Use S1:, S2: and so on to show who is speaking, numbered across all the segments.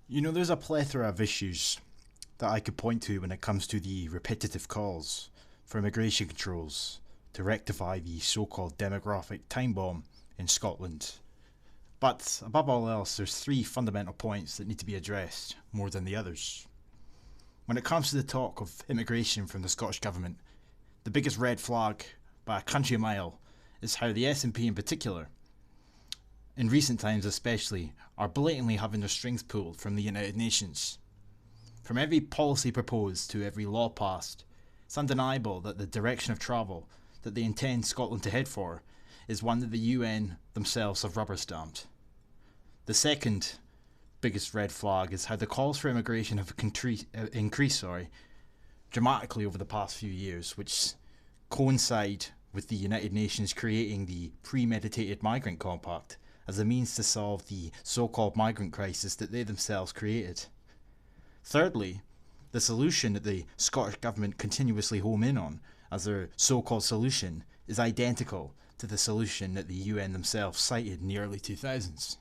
S1: There's a plethora of issues that I could point to when it comes to the repetitive calls for immigration controls to rectify the so-called demographic time bomb in Scotland. But above all else, there's three fundamental points that need to be addressed more than the others. When it comes to the talk of immigration from the Scottish Government, the biggest red flag by a country mile is how the SNP in particular, in recent times especially, are blatantly having their strings pulled from the United Nations. From every policy proposed to every law passed, it's undeniable that the direction of travel that they intend Scotland to head for is one that the UN themselves have rubber stamped. The second biggest red flag is how the calls for immigration have increased dramatically over the past few years, which coincide with the United Nations creating the Premeditated Migrant Compact as a means to solve the so-called migrant crisis that they themselves created. Thirdly, the solution that the Scottish Government continuously home in on as their so-called solution is identical to the solution that the UN themselves cited in the early 2000s.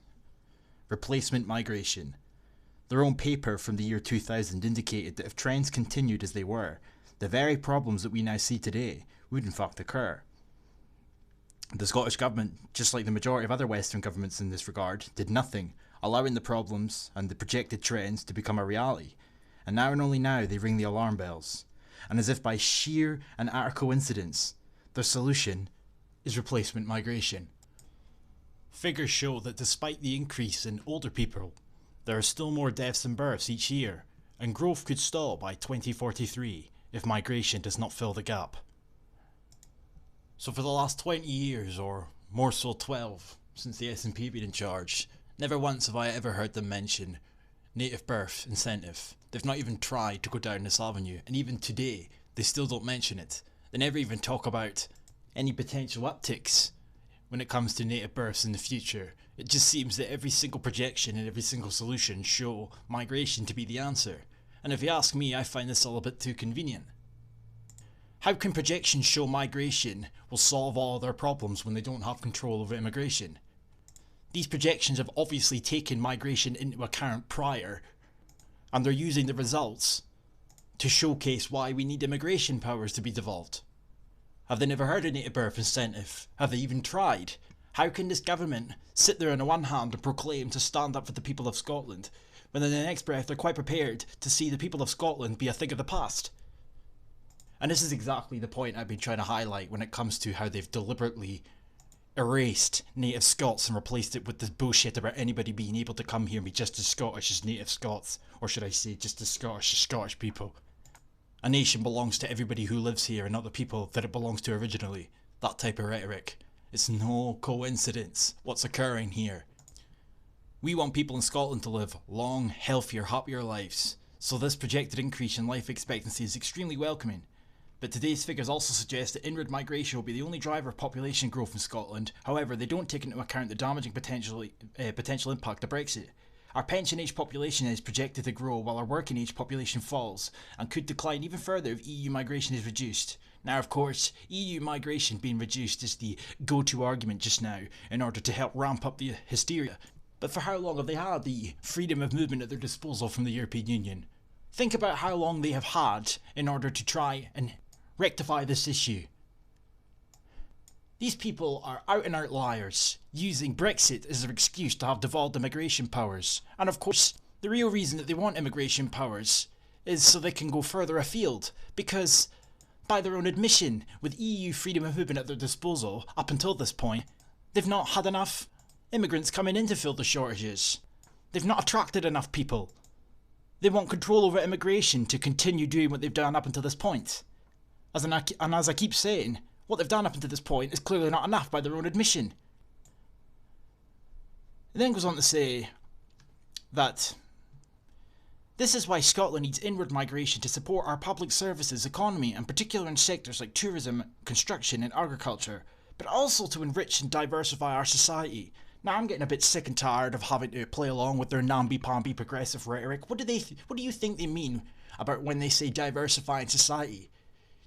S1: Replacement migration. Their own paper from the year 2000 indicated that if trends continued as they were, the very problems that we now see today would in fact occur. The Scottish Government, just like the majority of other Western governments in this regard, did nothing, allowing the problems and the projected trends to become a reality. And now and only now they ring the alarm bells. And as if by sheer and utter coincidence, their solution is replacement migration. Figures show that despite the increase in older people, there are still more deaths than births each year, and growth could stall by 2043 if migration does not fill the gap. So for the last 20 years, or more so 12, since the SNP been in charge, never once have I ever heard them mention native birth incentive. They've not even tried to go down this avenue, and even today, they still don't mention it. They never even talk about any potential upticks when it comes to native births in the future. It just seems that every single projection and every single solution show migration to be the answer. And if you ask me, I find this all a bit too convenient. How can projections show migration will solve all their problems when they don't have control over immigration? These projections have obviously taken migration into account prior, and they're using the results to showcase why we need immigration powers to be devolved. Have they never heard of native birth incentive? Have they even tried? How can this government sit there on the one hand and proclaim to stand up for the people of Scotland, when in the next breath they're quite prepared to see the people of Scotland be a thing of the past? And this is exactly the point I've been trying to highlight when it comes to how they've deliberately erased native Scots and replaced it with this bullshit about anybody being able to come here and be just as Scottish as native Scots, or should I say just as Scottish people. A nation belongs to everybody who lives here and not the people that it belongs to originally. That type of rhetoric. It's no coincidence what's occurring here. We want people in Scotland to live long, healthier, happier lives, so this projected increase in life expectancy is extremely welcoming. But today's figures also suggest that inward migration will be the only driver of population growth in Scotland. However, they don't take into account the damaging potential impact of Brexit. Our pension age population is projected to grow while our working age population falls, and could decline even further if EU migration is reduced. Now of course, EU migration being reduced is the go-to argument just now in order to help ramp up the hysteria. But for how long have they had the freedom of movement at their disposal from the European Union? Think about how long they have had in order to try and rectify this issue. These people are out and out liars, using Brexit as their excuse to have devolved immigration powers. And of course, the real reason that they want immigration powers is so they can go further afield, because by their own admission, with EU freedom of movement at their disposal up until this point, they've not had enough immigrants coming in to fill the shortages. They've not attracted enough people. They want control over immigration to continue doing what they've done up until this point. And as I keep saying, what they've done up until this point is clearly not enough by their own admission. It then goes on to say that this is why Scotland needs inward migration to support our public services, economy, and particularly in sectors like tourism, construction and agriculture, but also to enrich and diversify our society. Now I'm getting a bit sick and tired of having to play along with their namby-pamby progressive rhetoric. What do you think they mean about when they say diversifying society?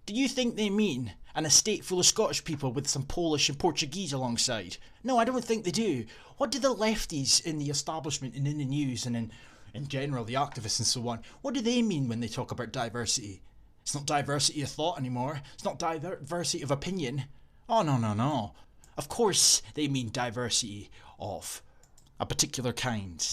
S1: Do you think they mean an estate full of Scottish people with some Polish and Portuguese alongside? No, I don't think they do. What do the lefties in the establishment and in the news and
S2: in general, the activists and so on, what do they mean when they talk about diversity? It's not diversity of thought anymore. It's not diversity of opinion. Oh, no, no, no. Of course they mean diversity of a particular kind.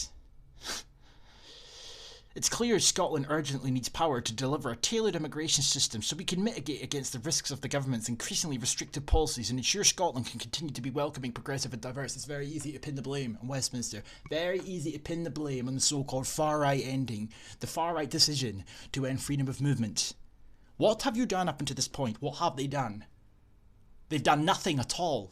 S2: It's clear Scotland urgently needs power to deliver a tailored immigration system so we can mitigate against the risks of the government's increasingly restrictive policies and ensure Scotland can continue to be welcoming, progressive and diverse. It's very easy to pin the blame on Westminster. Very easy to pin the blame on the so-called far-right ending, the far-right decision to end freedom of movement. What have you done up until this point? What have they done? They've done nothing at all.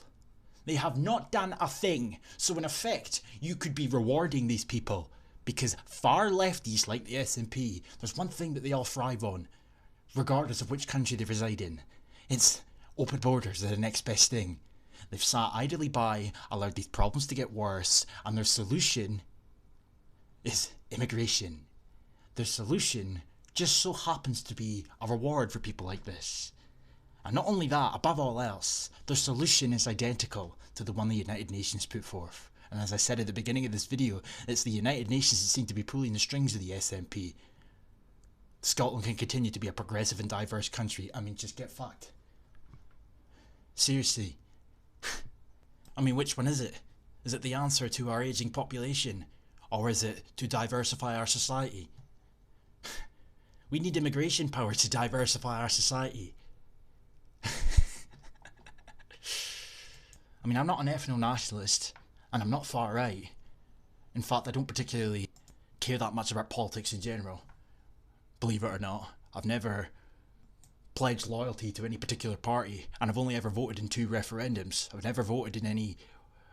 S2: They have not done a thing. So in effect, you could be rewarding these people. Because far lefties like the SNP, there's one thing that they all thrive on, regardless of which country they reside in. It's open borders are the next best thing. They've sat idly by, allowed these problems to get worse, and their solution is immigration. Their solution just so happens to be a reward for people like this. And not only that, above all else, their solution is identical to the one the United Nations put forth. And as I said at the beginning of this video, it's the United Nations that seem to be pulling the strings of the SNP. Scotland can continue to be a progressive and diverse country. I mean, just get fucked. Seriously. I mean, which one is it? Is it the answer to our ageing population? Or is it to diversify our society? We need immigration power to diversify our society. I mean, I'm not an ethno-nationalist. And I'm not far right. In fact, I don't particularly care that much about politics in general. Believe it or not, I've never pledged loyalty to any particular party, and I've only ever voted in 2 referendums. I've never voted in any...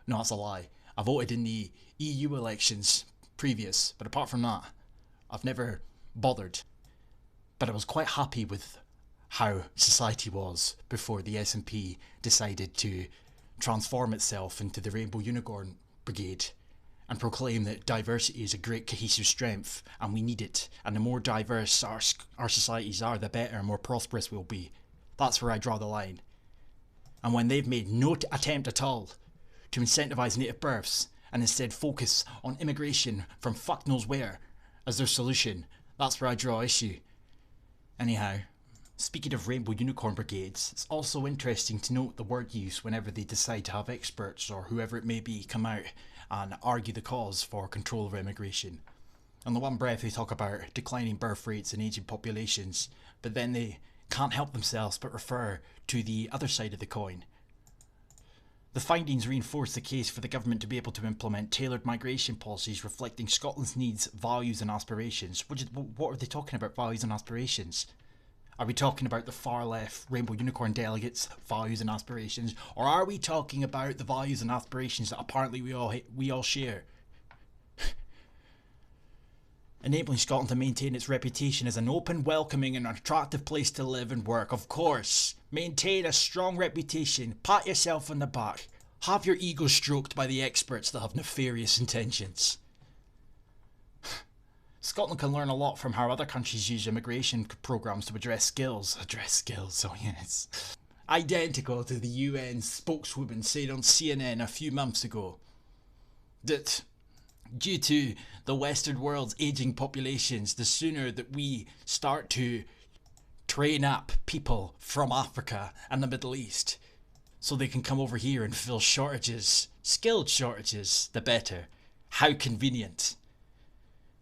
S2: No, that's a lie. I voted in the EU elections previous, but apart from that, I've never bothered. But I was quite happy with how society was before the SNP decided to transform itself into the Rainbow Unicorn Brigade and proclaim that diversity is a great cohesive strength and we need it, and the more diverse our societies are, the better and more prosperous we'll be. That's where I draw the line. And when they've made no attempt at all to incentivise native births and instead focus on immigration from fuck knows where as their solution, that's where I draw issue. Anyhow, speaking of Rainbow Unicorn Brigades, it's also interesting to note the word use whenever they decide to have experts or whoever it may be come out and argue the cause for control of immigration. On the one breath they talk about declining birth rates and ageing populations, but then they can't help themselves but refer to the other side of the coin. The findings reinforce the case for the government to be able to implement tailored migration policies reflecting Scotland's needs, values and aspirations. What are they talking about, values and aspirations? Are we talking about the far left Rainbow Unicorn delegates' values and aspirations, or are we talking about the values and aspirations that apparently we all share? Enabling Scotland to maintain its reputation as an open, welcoming and attractive place to live and work. Of course, maintain a strong reputation, pat yourself on the back, have your ego stroked by the experts that have nefarious intentions. Scotland can learn a lot from how other countries use immigration programs to address skills, oh yes. Identical to the UN spokeswoman said on CNN a few months ago that due to the Western world's ageing populations, the sooner that we start to train up people from Africa and the Middle East so they can come over here and fill shortages, skilled shortages, the better. How convenient.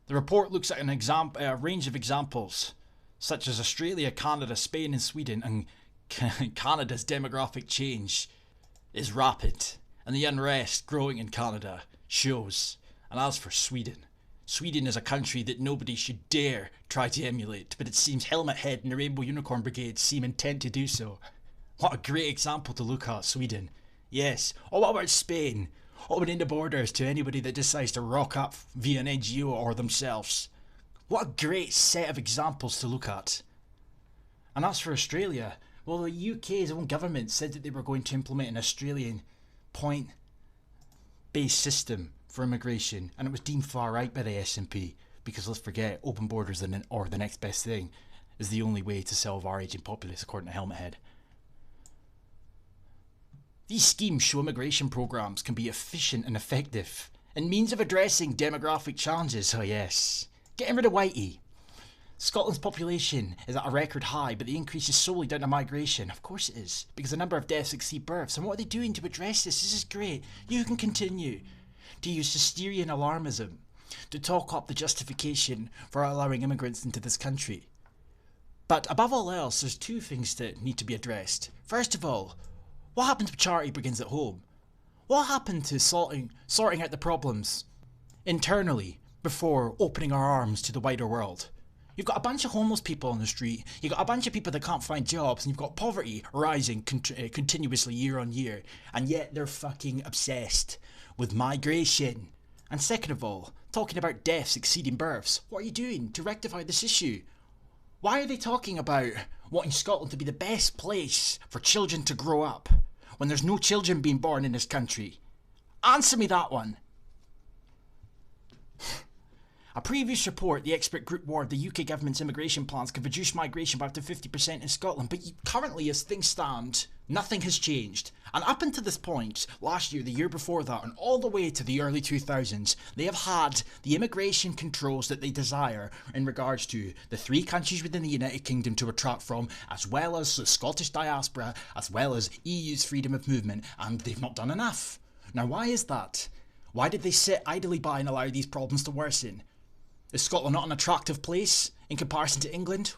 S2: The report looks at a range of examples, such as Australia, Canada, Spain and Sweden, and Canada's demographic change is rapid, and the unrest growing in Canada shows. And as for Sweden, Sweden is a country that nobody should dare try to emulate, but it seems Helmet Head and the Rainbow Unicorn Brigade seem intent to do so. What a great example to look at, Sweden. Yes. Or what about Spain? Opening the borders to anybody that decides to rock up via an NGO or themselves. What a great set of examples to look at. And as for Australia, well, the UK's own government said that they were going to implement an Australian point-based system for immigration, and it was deemed far right by the SNP, because let's forget, open borders or the next best thing is the only way to solve our ageing populace, according to Helmet Head. These schemes show immigration programs can be efficient and effective And means of addressing demographic challenges, oh yes. Getting rid of whitey. Scotland's population is at a record high, but the increase is solely down to migration. Of course it is, because the number of deaths exceed births. And what are they doing to address this? This is great. You can continue to use hysteria and alarmism to talk up the justification for allowing immigrants into this country. But above all else, there's two things that need to be addressed. First of all, what happened to charity begins at home? What happened to sorting out the problems internally before opening our arms to the wider world? You've got a bunch of homeless people on the street, you've got a bunch of people that can't find jobs, and you've got poverty rising continuously year on year, and yet they're fucking obsessed with migration. And second of all, talking about deaths exceeding births. What are you doing to rectify this issue? Why are they talking about wanting Scotland to be the best place for children to grow up when there's no children being born in this country? Answer me that one. A previous report, the expert group warned the UK government's immigration plans could reduce migration by up to 50% in Scotland, but currently, as things stand, nothing has changed. And up until this point, last year, the year before that, and all the way to the early 2000s, they have had the immigration controls that they desire in regards to the 3 countries within the United Kingdom to attract from, as well as the Scottish diaspora, as well as EU's freedom of movement, and they've not done enough. Now, why is that? Why did they sit idly by and allow these problems to worsen? Is Scotland not an attractive place in comparison to England?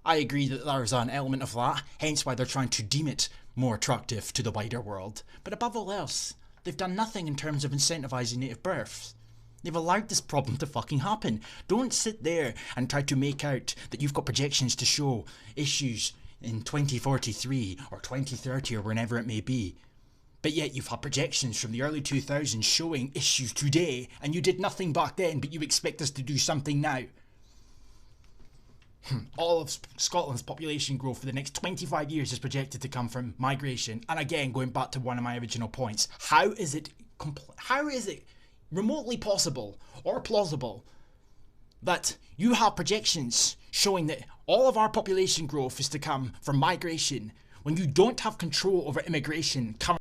S2: I agree that there is an element of that, hence why they're trying to deem it more attractive to the wider world. But above all else, they've done nothing in terms of incentivising native births. They've allowed this problem to fucking happen. Don't sit there and try to make out that you've got projections to show issues in 2043 or 2030 or whenever it may be. But yet you've had projections from the early 2000s showing issues today, and you did nothing back then, but you expect us to do something now. All of Scotland's population growth for the next 25 years is projected to come from migration. And again, going back to one of my original points, how is it remotely possible or plausible that you have projections showing that all of our population growth is to come from migration when you don't have control over immigration